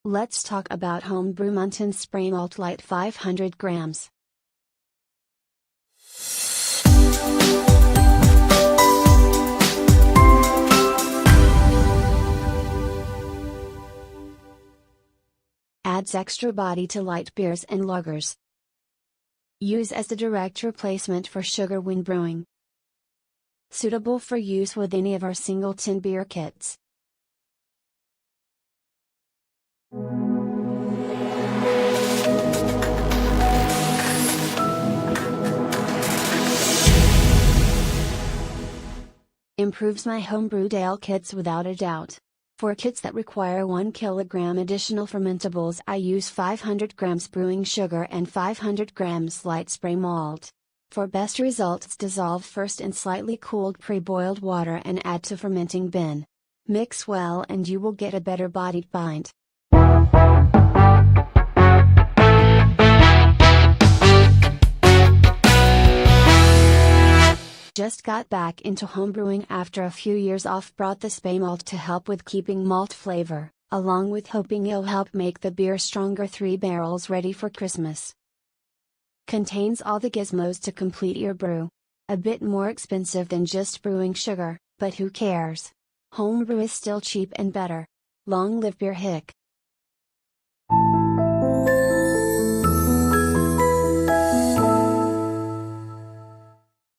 Let's talk about homebrew Muntons Spraymalt Light 500 grams. Adds extra body to light beers and lagers. Use as a direct replacement for sugar when brewing. Suitable for use with any of our single-tin beer kits. Improves my homebrewed ale kits without a doubt. For kits that require 1 kilogram additional fermentables, I use 500 grams brewing sugar and 500 grams light spray malt. For best results, dissolve first in slightly cooled pre-boiled water and add to fermenting bin. Mix well and you will get a better bodied pint. Just got back into homebrewing after a few years off. Brought the Spraymalt to help with keeping malt flavor, along with hoping it'll help make the beer stronger. 3 barrels ready for Christmas. Contains all the gizmos to complete your brew. A bit more expensive than just brewing sugar, but who cares? Homebrew is still cheap and better. Long live beer hick.